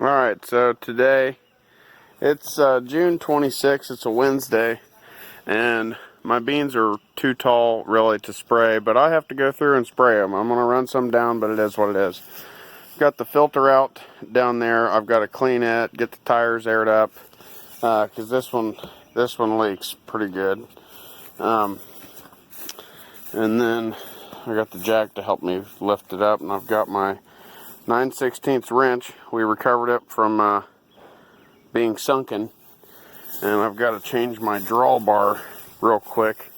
Alright, so today it's June 26th, it's a Wednesday, and my beans are too tall really to spray, but I have to go through and spray them. I'm going to run some down, but it is what it is. Got the filter out down there. I've got to clean it, get the tires aired up, because this one leaks pretty good. And then I got the jack to help me lift it up, and I've got my 9/16 wrench. We recovered it from being sunken, and I've got to change my drawbar real quick.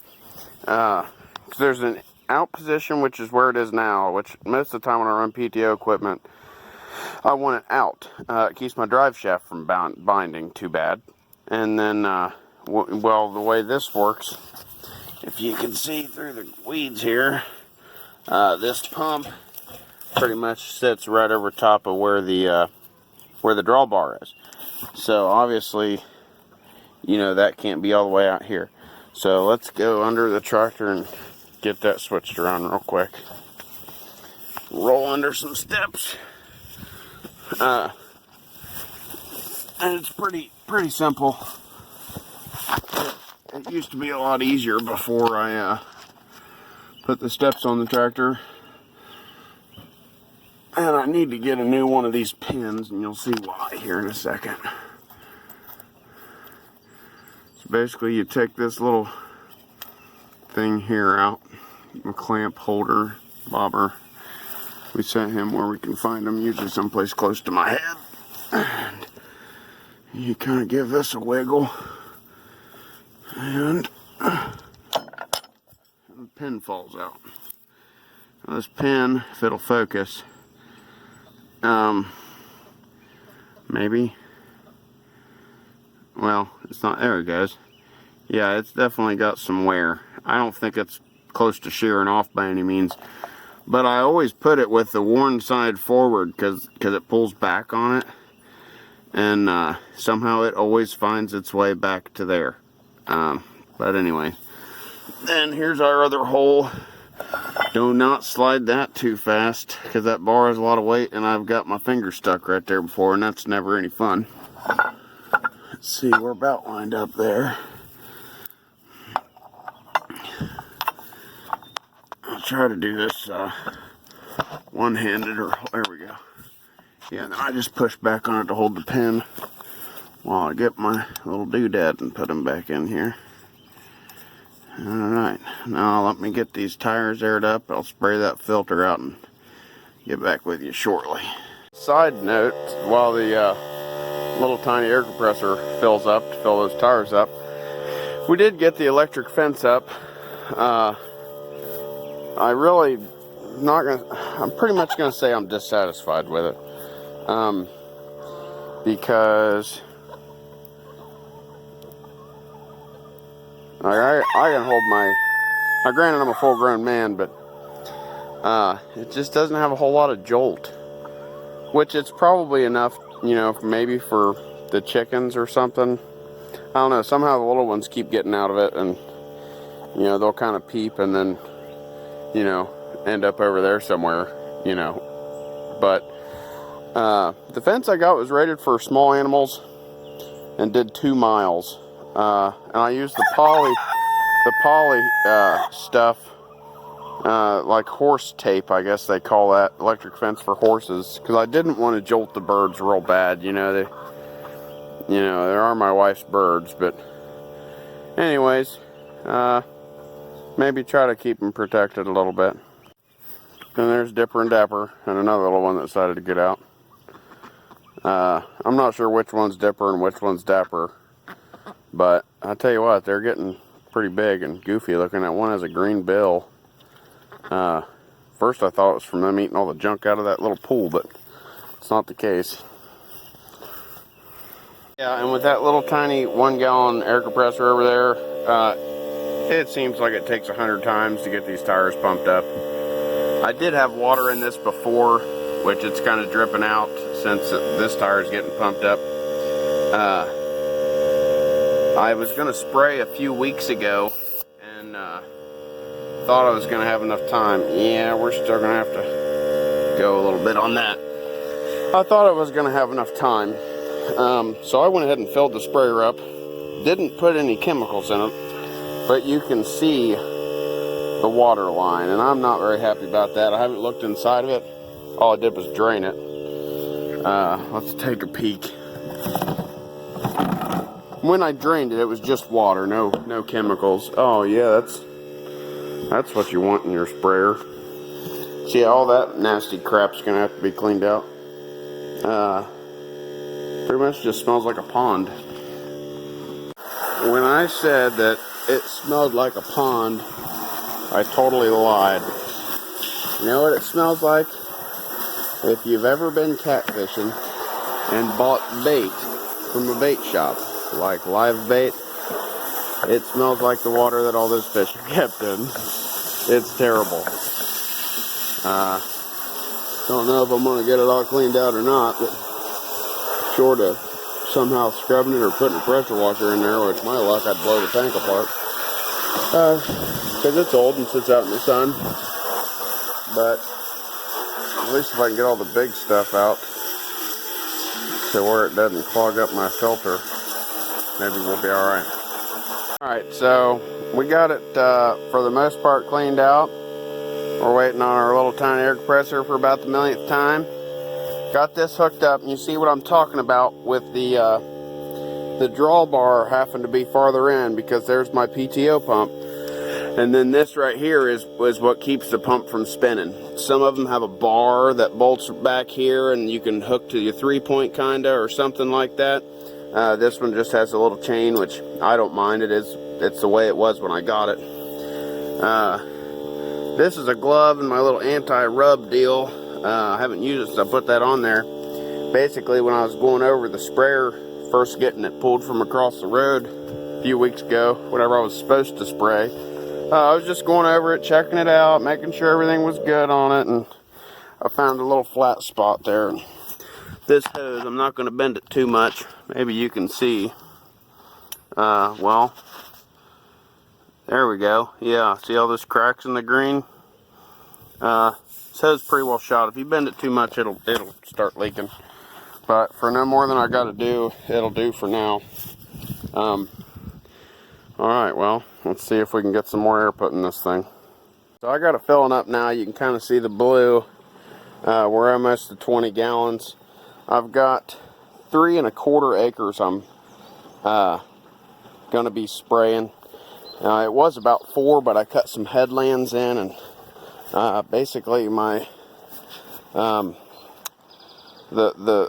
There's an out position, which is where it is now, which most of the time when I run PTO equipment, I want it out. It keeps my drive shaft from binding too bad. And then, well, the way this works, if you can see through the weeds here, this pump pretty much sits right over top of where the drawbar is. So obviously, you know, that can't be all the way out here. So let's go under the tractor and get that switched around real quick. Roll under some steps. And it's pretty simple. It used to be a lot easier before I put the steps on the tractor. And I need to get a new one of these pins, and you'll see why here in a second. So basically you take this little thing here out, a clamp holder, bobber. We set him where we can find him, usually someplace close to my head. And you kind of give this a wiggle, and the pin falls out. Now this pin, if it'll focus, maybe, well, it's not, there it goes. Yeah, it's definitely got some wear. I don't think it's close to shearing off by any means, but I always put it with the worn side forward because it pulls back on it, and somehow it always finds its way back to there. But anyway, then here's our other hole. Do not slide that too fast, because that bar has a lot of weight, and I've got my finger stuck right there before, and that's never any fun. Let's see, we're about lined up there. I'll try to do this one-handed, or there we go. Yeah, now I just push back on it to hold the pin while I get my little doodad and put them back in here. Alright, now let me get these tires aired up. I'll spray that filter out and get back with you shortly. Side note, while the little tiny air compressor fills up to fill those tires up, we did get the electric fence up. I'm pretty much gonna say I'm dissatisfied with it. Because I can hold my, now granted I'm a full grown man, but it just doesn't have a whole lot of jolt, which it's probably enough, you know, maybe for the chickens or something. I don't know, somehow the little ones keep getting out of it, and you know, they'll kind of peep and then, you know, end up over there somewhere, you know. But the fence I got was rated for small animals and did 2 miles. And I used the poly stuff, like horse tape, I guess they call that, electric fence for horses, because I didn't want to jolt the birds real bad. You know, they are my wife's birds, but anyways, maybe try to keep them protected a little bit. And there's Dipper and Dapper, and another little one that decided to get out. I'm not sure which one's Dipper and which one's Dapper, but I tell you what, they're getting pretty big and goofy looking. That one has a green bill. First I thought it was from them eating all the junk out of that little pool, but it's not the case. Yeah, and with that little tiny 1-gallon air compressor over there, it seems like it takes 100 times to get these tires pumped up. I did have water in this before, which it's kind of dripping out since this tire is getting pumped up. I was going to spray a few weeks ago, and thought I was going to have enough time. Yeah, we're still going to have to go a little bit on that. I thought I was going to have enough time. So I went ahead and filled the sprayer up. Didn't put any chemicals in it, but you can see the water line, and I'm not very happy about that. I haven't looked inside of it. All I did was drain it. Let's take a peek. When I drained it, it was just water, no chemicals. Oh yeah, that's what you want in your sprayer. See, all that nasty crap's gonna have to be cleaned out. Pretty much just smells like a pond. When I said that it smelled like a pond, I totally lied. You know what it smells like? If you've ever been catfishing and bought bait from a bait shop, like live bait, it smells like the water that all those fish are kept in. It's terrible. Don't know if I'm going to get it all cleaned out or not, but short of somehow scrubbing it or putting a pressure washer in there, which my luck, I'd blow the tank apart. Because it's old and sits out in the sun. But at least if I can get all the big stuff out to where it doesn't clog up my filter, maybe we'll be alright. Alright, so we got it for the most part cleaned out. We're waiting on our little tiny air compressor for about the millionth time. Got this hooked up, and you see what I'm talking about with the drawbar having to be farther in, because there's my PTO pump. And then this right here is what keeps the pump from spinning. Some of them have a bar that bolts back here, and you can hook to your 3-point kinda or something like that. This one just has a little chain, which I don't mind. It's the way it was when I got it. This is a glove and my little anti-rub deal. I haven't used it, so I put that on there. Basically, when I was going over the sprayer, first getting it pulled from across the road a few weeks ago, whenever I was supposed to spray, I was just going over it, checking it out, making sure everything was good on it, and I found a little flat spot there. And this hose, I'm not going to bend it too much. Maybe you can see. Well, there we go. Yeah, see all those cracks in the green? This hose is pretty well shot. If you bend it too much, it'll start leaking. But for no more than I got to do, it'll do for now. Alright, well, let's see if we can get some more air put in this thing. So I got it filling up now. You can kind of see the blue. We're almost at 20 gallons. I've got 3 1/4 acres I'm going to be spraying. It was about 4, but I cut some headlands in, and basically my I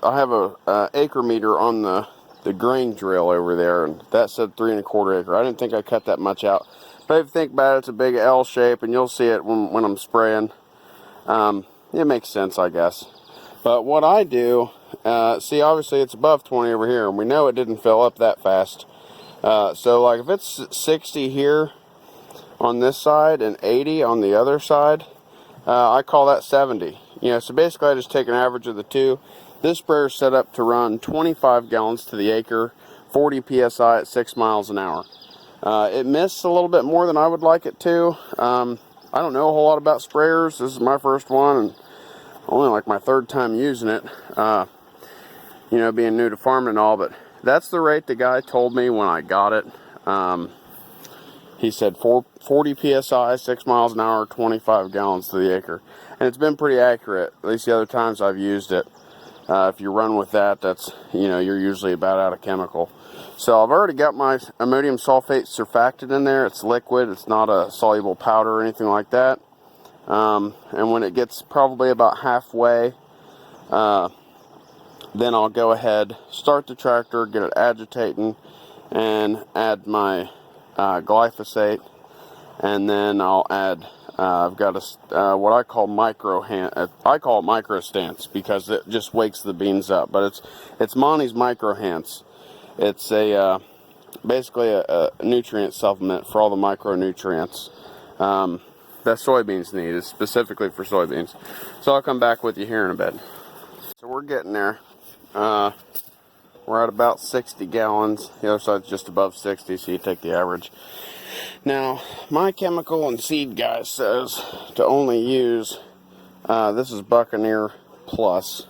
have a acre meter on the grain drill over there, and that said 3 1/4 acre. I didn't think I cut that much out, but if you think about it, it's a big L shape, and you'll see it when I'm spraying. It makes sense, I guess. But what I do, see, obviously it's above 20 over here, and we know it didn't fill up that fast. So like if it's 60 here on this side and 80 on the other side, I call that 70. You know, so basically I just take an average of the two. This sprayer is set up to run 25 gallons to the acre, 40 psi at 6 miles an hour. It missed a little bit more than I would like it to. I don't know a whole lot about sprayers. This is my first one, and only like my 3rd time using it. You know, being new to farming and all, but that's the rate the guy told me when I got it. He said 40 psi, 6 miles an hour, 25 gallons to the acre. And it's been pretty accurate, at least the other times I've used it. If you run with that, that's, you know, you're usually about out of chemical. So I've already got my ammonium sulfate surfactant in there. It's liquid. It's not a soluble powder or anything like that. And when it gets probably about halfway, then I'll go ahead, start the tractor, get it agitating, and add my glyphosate. And then I'll add, I've got a, what I call I call it micro stance because it just wakes the beans up. But it's Monty's Microhance. It's basically a nutrient supplement for all the micronutrients that soybeans need. It's specifically for soybeans. So I'll come back with you here in a bit. So we're getting there. We're at about 60 gallons. The other side's just above 60, so you take the average. Now, my chemical and seed guy says to only use, this is Buccaneer Plus.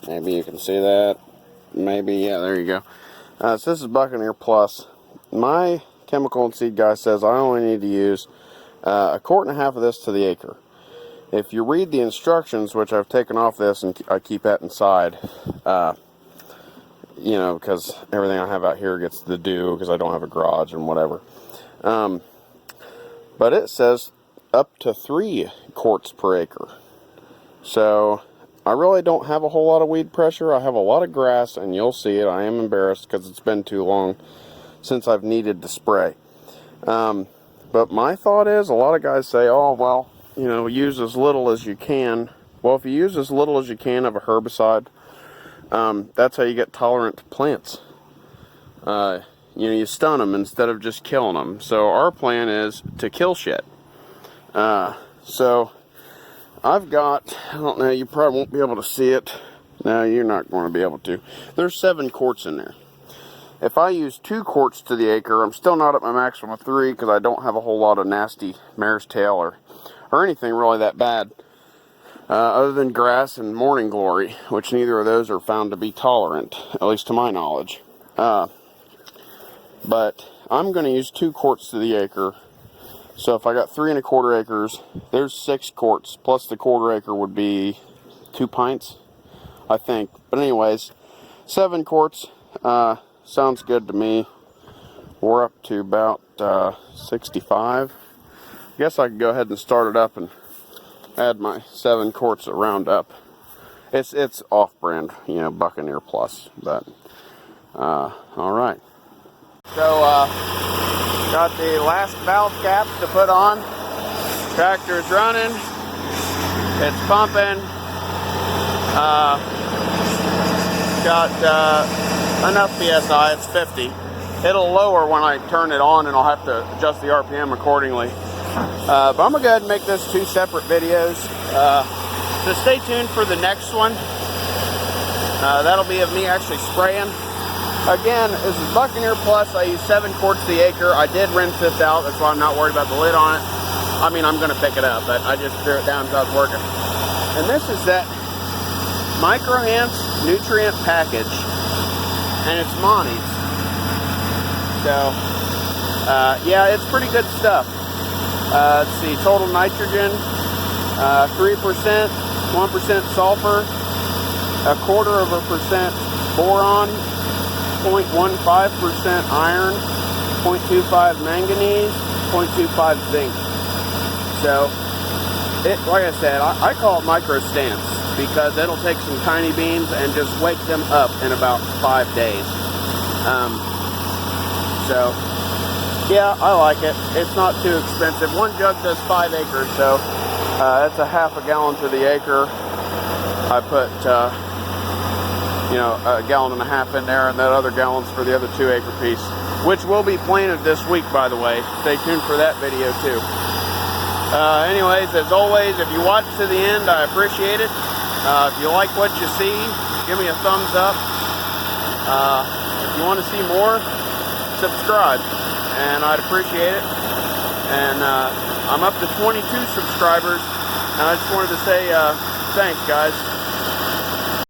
Maybe you can see that. Maybe, yeah, there you go. So this is Buccaneer Plus. My chemical and seed guy says I only need to use 1.5 quarts of this to the acre. If you read the instructions, which I've taken off this and I keep that inside, you know, because everything I have out here gets the dew because I don't have a garage and whatever. But it says up to 3 quarts per acre. So I really don't have a whole lot of weed pressure. I have a lot of grass, and you'll see it. I am embarrassed because it's been too long since I've needed to spray. But my thought is, a lot of guys say, oh, well, you know, use as little as you can. Well, if you use as little as you can of a herbicide, that's how you get tolerant plants. You know, you stun them instead of just killing them. So our plan is to kill shit. So I've got, I don't know, you probably won't be able to see it. No, you're not going to be able to. There's 7 quarts in there. If I use 2 quarts to the acre, I'm still not at my maximum of 3 because I don't have a whole lot of nasty mare's tail or anything really that bad. Other than grass and morning glory, which neither of those are found to be tolerant, at least to my knowledge. But I'm going to use 2 quarts to the acre. So if I got 3¼ acres, there's 6 quarts, plus the 1/4 acre would be 2 pints, I think. But anyways, 7 quarts, sounds good to me. We're up to about 65. I guess I could go ahead and start it up and add my 7 quarts of Roundup. It's off-brand, you know, Buccaneer Plus, but all right. So got the last valve caps to put on. Tractor's running. It's pumping. Got enough PSI. It's 50. It'll lower when I turn it on, and I'll have to adjust the RPM accordingly. But I'm gonna go ahead and make this 2 separate videos. So stay tuned for the next one. That'll be of me actually spraying. Again, this is Buccaneer Plus. I use 7 quarts to the acre. I did rinse this out. That's why I'm not worried about the lid on it. I mean, I'm going to pick it up, but I just threw it down because I was working. And this is that Micro-Ants nutrient package. And it's Monty's. So, yeah, it's pretty good stuff. Let's see, total nitrogen, 3%, 1% sulfur, 1/4% boron, 0.15% iron, 0.25 manganese, 0.25 zinc. So, like I said, I call it micro stance because it'll take some tiny beans and just wake them up in about 5 days. So, yeah, I like it. It's not too expensive. 1 jug does 5 acres, so that's a 1/2 gallon to the acre. I put you know, 1.5 gallons in there, and that other gallon's for the other 2 acre piece, which will be planted this week, by the way. Stay tuned for that video too. Anyways, as always, if you watch to the end, I appreciate it. If you like what you see, give me a thumbs up. If you want to see more, subscribe, and I'd appreciate it. And I'm up to 22 subscribers, and I just wanted to say thanks, guys.